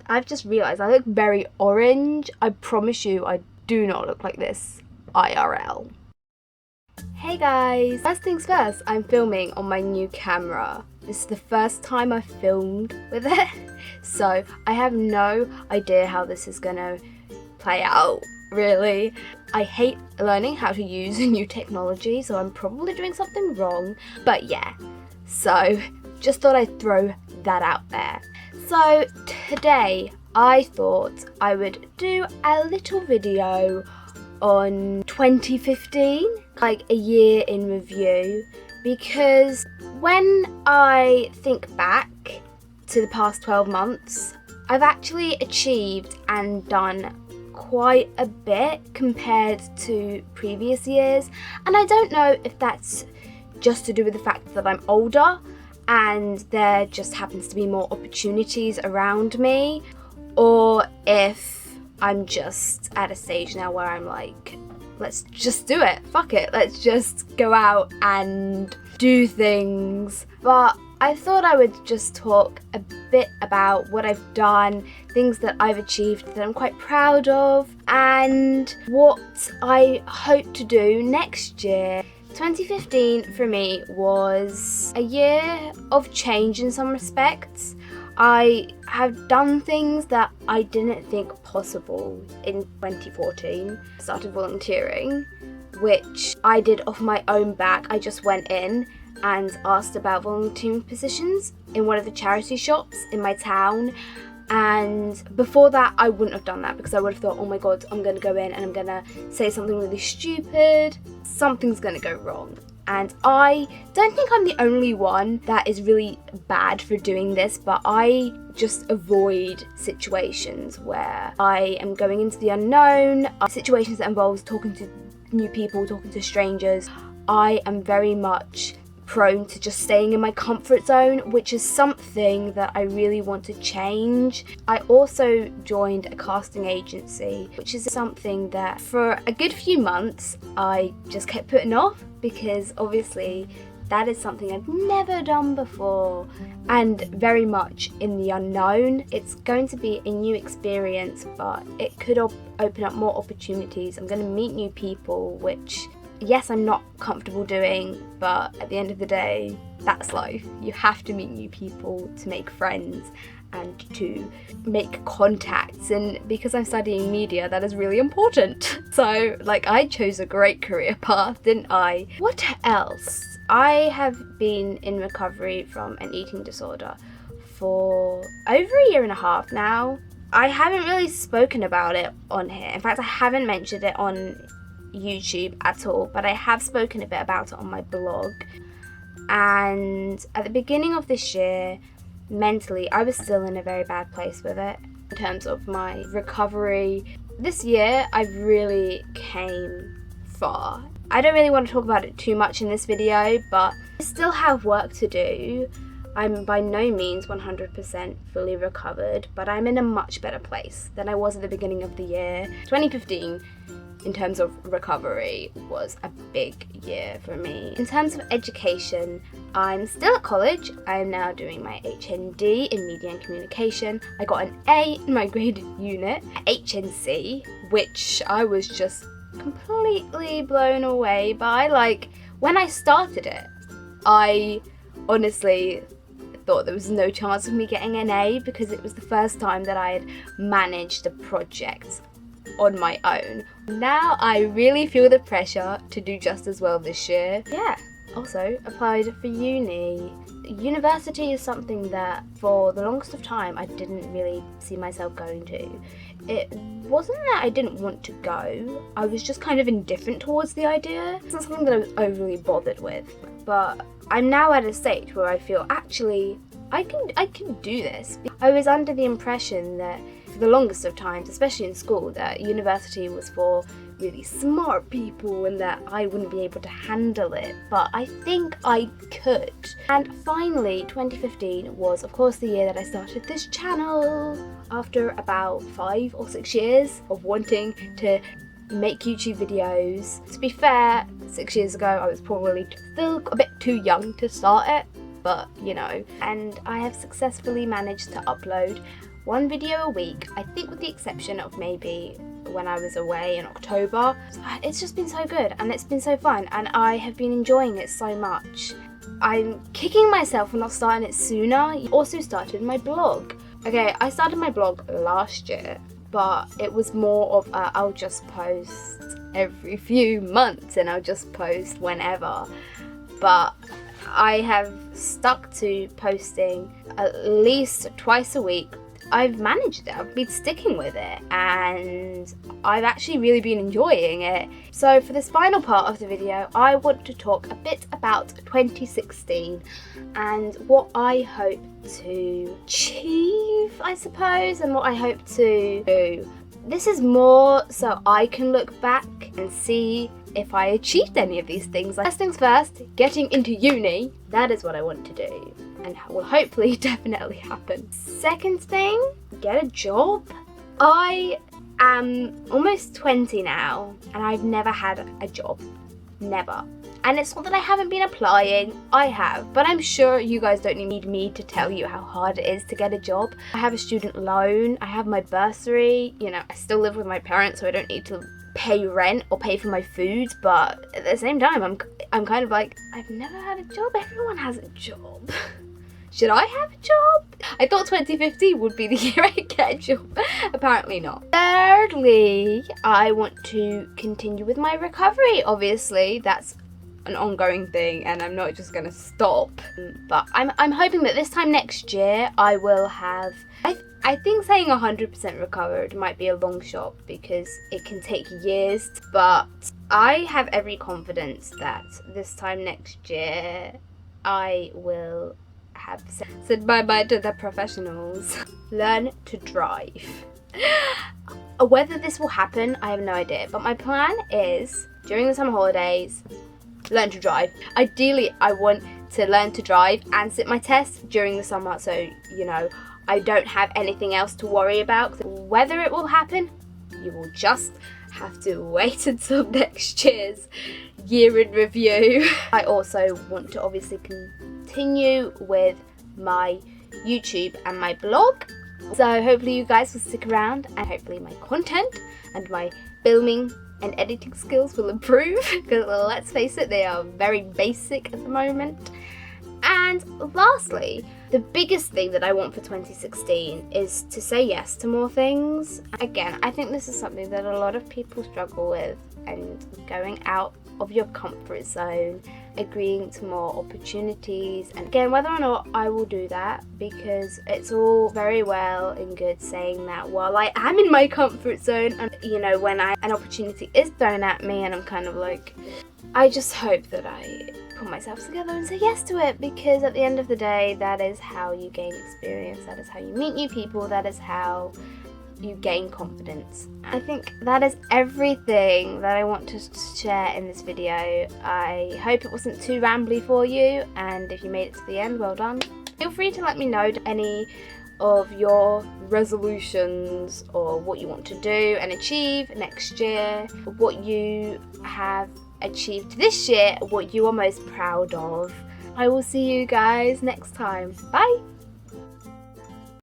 I've just realised I look very orange. I promise you I do not look like this IRL. Hey guys! First things first, I'm filming on my new camera. This is the first time I've filmed with it, so I have no idea how this is gonna play out, really. I hate learning how to use new technology, so I'm probably doing something wrong, but yeah. So, just thought I'd throw that out there. So, today I thought I would do a little video on 2015, like a year in review, because when I think back to the past 12 months, I've actually achieved and done quite a bit compared to previous years, and I don't know if that's just to do with the fact that I'm older and there just happens to be more opportunities around me, or if I'm just at a stage now where I'm like, let's just do it, fuck it, let's just go out and do things. But I thought I would just talk a bit about what I've done, things that I've achieved that I'm quite proud of, and what I hope to do next year. 2015 for me was a year of change in some respects. I have done things that I didn't think possible in 2014. I started volunteering, which I did off my own back. I just went in and asked about volunteering positions in one of the charity shops in my town. And before that, I wouldn't have done that because I would have thought, oh my god, I'm going to go in and I'm going to say something really stupid. Something's going to go wrong. And I don't think I'm the only one that is really bad for doing this, but I just avoid situations where I am going into the unknown, situations that involves talking to new people, talking to strangers. I am very much prone to just staying in my comfort zone, which is something that I really want to change. I also joined a casting agency, which is something that for a good few months I just kept putting off, because obviously that is something I've never done before and very much in the unknown. It's going to be a new experience, but it could open up more opportunities. I'm going to meet new people, which yes, I'm not comfortable doing, but at the end of the day, that's life. You have to meet new people to make friends and to make contacts, and because I'm studying media, that is really important. So, like, I chose a great career path, didn't I? What else? I have been in recovery from an eating disorder for over a year and a half now. I haven't really spoken about it on here. In fact, I haven't mentioned it on YouTube at all, but I have spoken a bit about it on my blog. And at the beginning of this year, mentally, I was still in a very bad place with it in terms of my recovery. This year, I've really came far. I don't really want to talk about it too much in this video, but I still have work to do. I'm by no means 100% fully recovered, but I'm in a much better place than I was at the beginning of the year. 2015, in terms of recovery, was a big year for me. In terms of education, I'm still at college. I'm now doing my HND in Media and Communication. I got an A in my graded unit at HNC, which I was just completely blown away by. Like, when I started it, I honestly thought there was no chance of me getting an A, because it was the first time that I had managed a project on my own. Now I really feel the pressure to do just as well this year. Yeah, also applied for uni. University is something that for the longest of time I didn't really see myself going to. It wasn't that I didn't want to go, I was just kind of indifferent towards the idea. It's not something that I was overly bothered with, but I'm now at a stage where I feel actually I can do this. I was under the impression that for the longest of times, especially in school, that university was for really smart people and that I wouldn't be able to handle it, but I think I could. And finally, 2015 was of course the year that I started this channel after about 5 or 6 years of wanting to make YouTube videos. To be fair, 6 years ago I was probably still a bit too young to start it, but you know, and I have successfully managed to upload 1 video a week, I think with the exception of maybe when I was away in October. It's just been so good and it's been so fun and I have been enjoying it so much. I'm kicking myself for not starting it sooner. I also started my blog. Okay, I started my blog last year, but it was more of I'll just post every few months and I'll just post whenever. But I have stuck to posting at least twice a week. I've managed it, I've been sticking with it, and I've actually really been enjoying it. So for this final part of the video, I want to talk a bit about 2016 and what I hope to achieve, I suppose, and what I hope to do. This is more so I can look back and see if I achieved any of these things. First things first, getting into uni, that is what I want to do and will hopefully definitely happen. Second thing, get a job. I am almost 20 now and I've never had a job. Never. And it's not that I haven't been applying, I have, but I'm sure you guys don't need me to tell you how hard it is to get a job. I have a student loan, I have my bursary, you know, I still live with my parents so I don't need to pay rent or pay for my food, but at the same time I'm kind of like, I've never had a job, everyone has a job. Should I have a job? I thought 2015 would be the year I get a job. Apparently not. Thirdly, I want to continue with my recovery. Obviously, that's an ongoing thing and I'm not just gonna stop. But I'm hoping that this time next year I will have, I think saying 100% recovered might be a long shot because it can take years, but I have every confidence that this time next year I will have said bye-bye to the professionals. Learn to drive. Whether this will happen, I have no idea, but my plan is during the summer holidays, learn to drive. Ideally, I want to learn to drive and sit my test during the summer so, you know, I don't have anything else to worry about. Whether it will happen, you will just have to wait until next year's year in review. I also want to obviously continue with my YouTube and my blog. So hopefully you guys will stick around and hopefully my content and my filming and editing skills will improve because let's face it, they are very basic at the moment. And lastly, the biggest thing that I want for 2016 is to say yes to more things. Again, I think this is something that a lot of people struggle with, and going out of your comfort zone, agreeing to more opportunities. And again, whether or not I will do that, because it's all very well and good saying that while I am in my comfort zone, and you know, when an opportunity is thrown at me and I'm kind of like, I just hope that I put myself together and say yes to it, because at the end of the day, that is how you gain experience, that is how you meet new people, that is how you gain confidence. I think that is everything that I want to share in this video. I hope it wasn't too rambly for you, and if you made it to the end, well done. Feel free to let me know any of your resolutions or what you want to do and achieve next year, what you have achieved this year, what you are most proud of. I will see you guys next time. Bye!